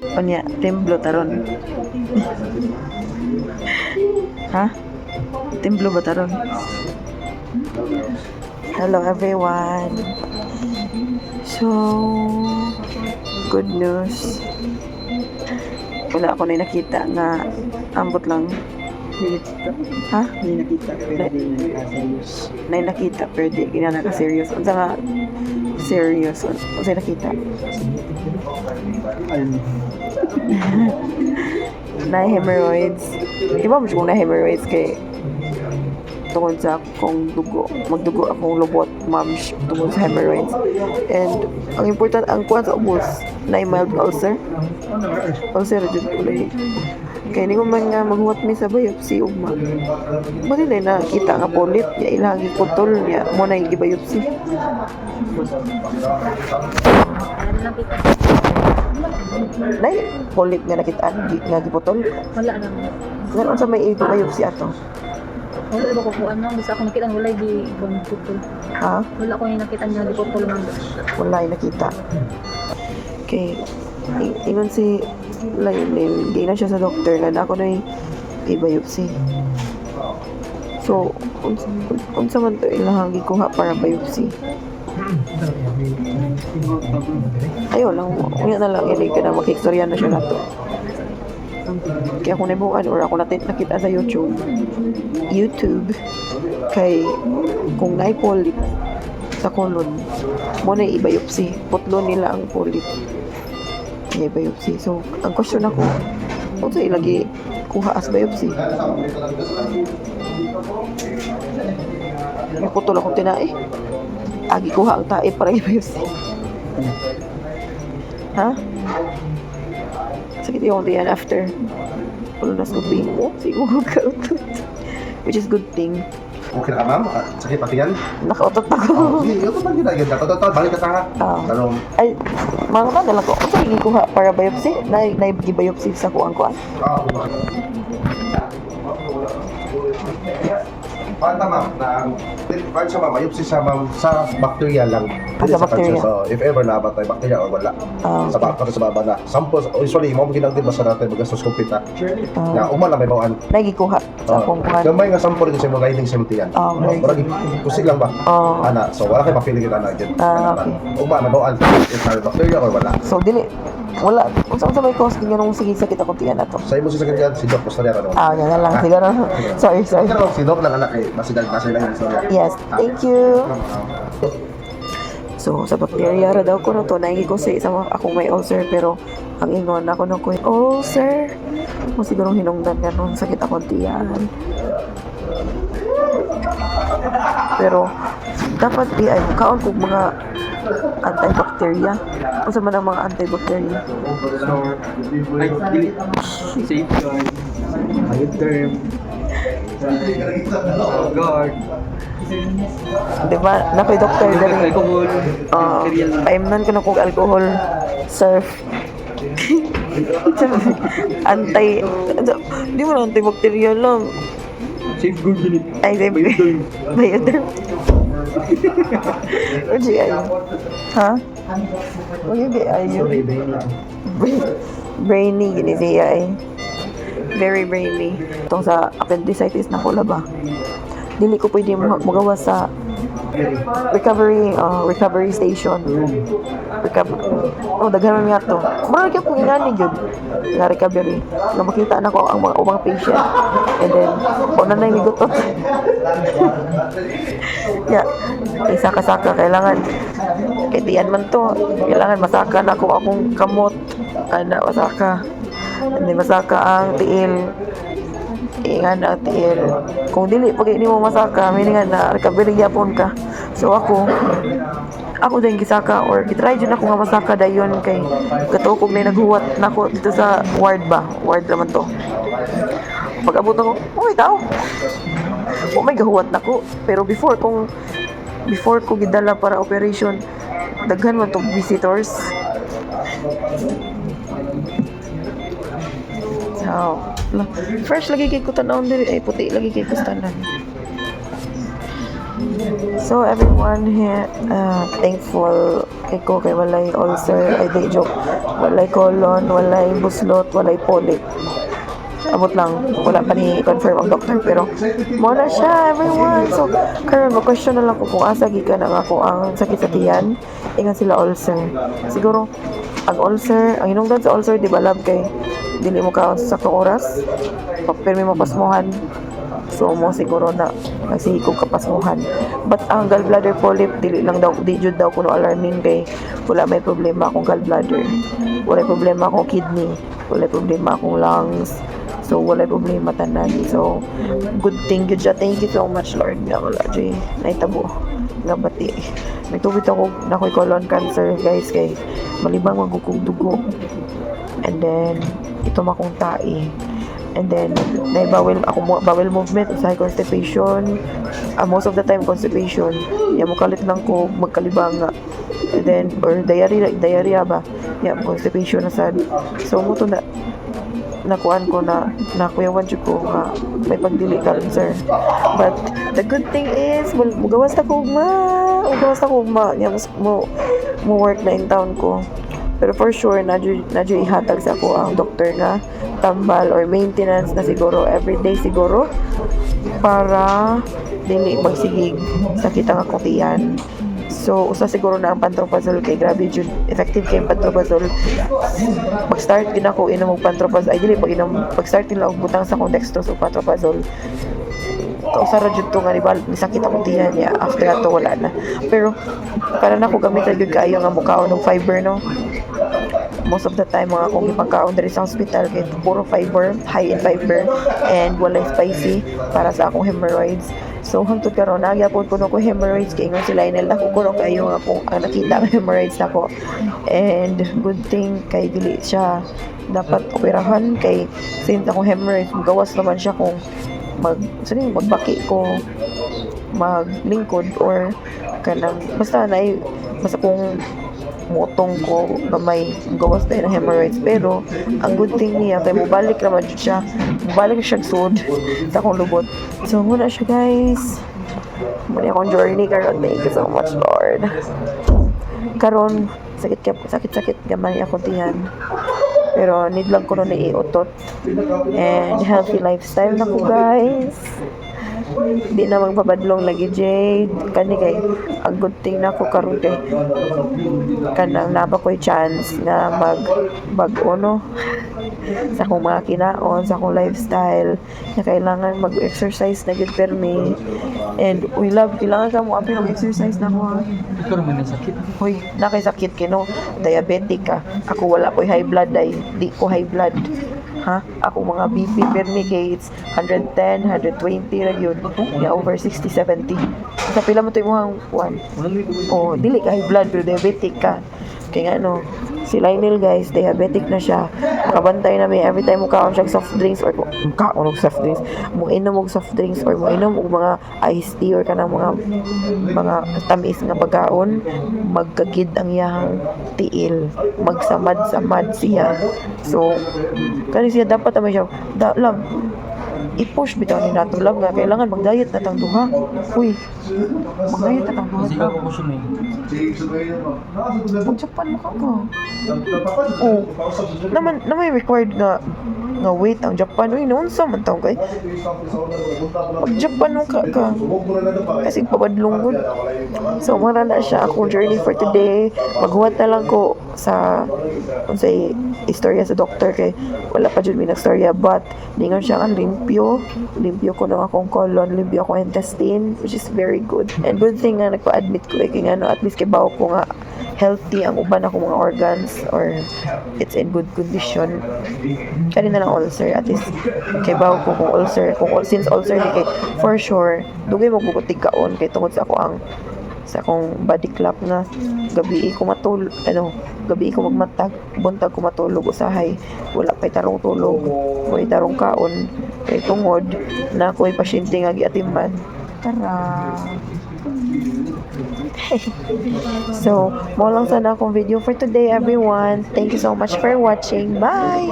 Onya, templo taron. Ha? Templo ba taron? Hello everyone. So, good news. Wala ako na nakita nga ambot lang. Ha? Hindi nakita, pero di serious. Na nakita pero di ginana ka serious. Unsa nga serious? Unsa nakita? Ayun. Na hemorrhoids. Iba mo kung na hemorrhoids kay tungod sa akong dugo. Magdugo akong lubot, mams, tungod sa hemorrhoids. And ang important, ang kuwan sa ubos, na mild ulcer. Ulcer, dyan ko na kaya hindi ko man nga maghuwat mi sa biopsy ugma. Mo nila nakita nga polyp ya ilagi putol niya mo na i-biopsy. Nay polyp nga nakitaan nga giputol. Wala naman. Ngano sa may i-biopsy ato? Wala ba ko po ano, basta ako nakita wala di ibang putol. Ha? Wala ko yung nakita niya di putol man. Wala yung nakita. Okay. Ingon si Lionel, di na siya sa doktor na ako na i-biopsy. So, unsa man to ilahang gikuha para biopsy? Ayun lang, unya na lang ili ka na makikstorya na siya nato. Kaya kung nabuan or ako natin nakita sa YouTube kay kung naay polyp sa colon mo na i-biopsy, putlon nila ang polyp na biopsy. So, ang question ako, kung sa ilagi kuha as biopsy? May putol akong tinae. Agi kuha ang tae para i-biopsy. Ha? Sakit yung diyan after colonoscopy mo. Siguro kautot. Which is good thing. Okay na ka, ma'am? Sakit pati yan? Nakautot ako. Hindi, ito pag ginagyan ka. Totoo, balik ka sa ha. Tanong, Ay, mga dala ko. Kung sa kuha para biopsy, na-biopsy sa kuang-kuang. Panta ma'am, na paano siya ma'am, ayup siya ma'am sa bacteria lang. Sa bacteria. So, if ever nabatay bacteria or wala. Sa bacteria sa baba na. Samples, usually, mo ginagdi ba sa natin magasuskumpit na. Na umala may bawaan. Nagikuha sa akong kuhan. Gamay nga sample rin sa mga riding simulti yan. Marag kusig lang ba? Ana, so wala kayo mapili kita na dyan. Okay. Uma, may bawaan. If may bacteria or wala. So, dili, wala. Kung saan sa may cause, ganyan nung sige sakit ako tiyan na to. Sa imo si sakit yan, si Doc, basta niya ano. Yan na lang. Siguro. Sorry. Pero si Doc lang anak eh, masigag na sila yung istorya. Yes, thank you. So, sa bacteria ra daw ko na to, naigi ko sa isang akong may ulcer, pero ang ingon ako na ko, ulcer. Mo siguro hinungdan nga nung sakit akong tiyan. Pero, dapat di ay kaon kog mga antibacteria. Kung sa man ang mga antibacteria. So, like, safeguard, good term, guard, Diba? Nakoy doktor dali. alcohol, Paimnan ko na kog alcohol. Surf. Di mo na antibacterial lang. safeguard unit. Ay, siyempre. Bioderm. Uji ay. Ha? Uji ay. Brainy, gini siya ay. Very brainy. Itong sa appendicitis na ko ba? Dili ko pwede magawa sa recovery station. Daghan nga to. Marami ka pong ingani yun. Nga recovery. Na makita na ko ang mga ubang patient. And then, una na yung migutot. Saka-saka. Kailangan, kaya man to. Kailangan masaka na ako akong kamot. Masaka. And then, masaka ang tiil. Ingan na tiil. Kung dili pag hindi mo masaka, meaning na recovery yapon ka. So ako din gisaka or gitry dyan ako nga masaka dayon kay katukog na naghuwat na ako dito sa ward ba? Ward naman to. Pag abot ako, may tao. May gahuwat na ko. Pero before ko gidala para operation, daghan man tong visitors. So, fresh lagi kay ko tanawon diri ay puti lagi kay ko tanan. So everyone here thankful kay ko kay walay ulcer, ay di joke, walay colon, walay buslot, walay polyp. Abot lang, wala pa ni confirm ang doctor, pero mo na siya, everyone. So karon mag-question na lang ko kung asa gikan ang ako ang sakit sa tiyan, ingon sila ulcer. Siguro ang ulcer, ang hinungdan sa ulcer, di ba lab kay dili mo ka sa saktong oras, permi mo pasmuhan. So mo siguro na nagsihikog kapasmuhan. But ang gallbladder polyp dili lang daw, di jud daw kuno alarming kay wala may problema akong gallbladder. Wala problema akong kidney, wala problema akong lungs. So wala problema tanan. So good thing gyud siya. Thank you so much Lord nga wala jay naitabo nga bati. May tubig ako na ko'y colon cancer guys kay malibang magukog dugo. And then ito makong tae. And then naibawel ako bowel movement usahay constipation. Most of the time constipation. Ya mo kalit lang ko magkalibang nga. And then or diarrhea ba? Ya constipation na sad. So mo to na nakuan ko na nakuyawan jud ko nga may pagdili cancer. But the good thing is mugawas ta ko ugma nya mo work na in town ko. Pero for sure nadyo ihatag sa ako ang doktor nga tambal or maintenance na siguro everyday siguro para dili magsigig sakit ang akong tiyan. So usa siguro na ang pantoprazole kay grabe jud effective kay pantoprazole. Pag-start din ako inom og pantoprazole, ay dili pag-start din lang og butang sa akong dextrose og pantoprazole. Kausara jud to nga ni sakit ang tiyan niya after ato wala na. Pero para na ko gamit jud kaayo nga mukaon og fiber no. Most of the time mga akong ipagkaon diri sa hospital kay puro fiber, high in fiber and walay spicy para sa akong hemorrhoids. So hangtod karon nagyapon kuno ko hemorrhoids kay ingon sila inel ako kuno kayo nga kung ang nakita ang hemorrhoids nako. And good thing kay dili siya dapat operahan kay since akong hemorrhoids gawas naman siya kung magbaki ko maglingkod or kanang basta kung motong ko gamay gawas tayo ng hemorrhoids. Pero ang good thing niya kay mubalik naman siya sud sa akong lubot. So muna siya guys, muna akong journey karon. Thank you so much Lord. Karon sakit gamay ako tiyan, pero need lang ko na iutot and healthy lifestyle na ko guys. Di na magpabadlong lagi Jade kani kay ang good thing na ko karon kay kanang naba ko'y chance na mag-bago no sa akong mga kinaon, sa akong lifestyle na kailangan mag-exercise na good per me. And we love kailangan ka mo apil mag-exercise na ko ha. Ikaw naman yung sakit. Hoy, nakay-sakit kino, diabetic ka. Ako wala ko'y high blood di ko high blood. Ha? Ako mga BP per me kay it's 110, 120 ra gyud. Ya over 60, 70. Sa pila mo to imong one? Oh, dili ka high blood pero diabetic ka. Kaya nga no, si Lionel guys, diabetic na siya. Makabantay na may every time mo kaon siya soft drinks or kaon og soft drinks, mo inom og soft drinks or mo inom og mga iced tea or kanang mga tamis nga pagkaon, magkagid ang iyang tiil, magsamad-samad siya. So kani siya dapat amay siya love i-push bitaw ni nato love nga kailangan mag-diet na tang duha. Uy, mag-diet na tang duha. Kasi ako siya may. Pag-Japan mo ka. Oh, na may required nga weight ang Japan. Uy, noon sa man taong kay pag-Japan mo ka. Kasi pabadlong ko. So, mara na siya akong journey for today. Maghuwat na lang ko sa istorya sa doktor kay wala pa dyan minag-storya. But, ningon siya ang limpyo ko ng akong colon, limpyo akong intestine, which is very good. And good thing nga nagpa-admit ko kay nga at least kibaw ko nga healthy ang uban akong mga organs or it's in good condition. Kanina lang ulcer, at least kibaw ko kung ulcer, since ulcer ni kay for sure dugay mo bukutig kaon kay tungod sa akong body clock nga gabi ko magmatag buntag ko matulog usahay wala pay tarong tulog way tarong kaon kay tungod na ako'y pasyente nga giatiman. Tara. So, mo lang sana akong video for today everyone. Thank you so much for watching. Bye!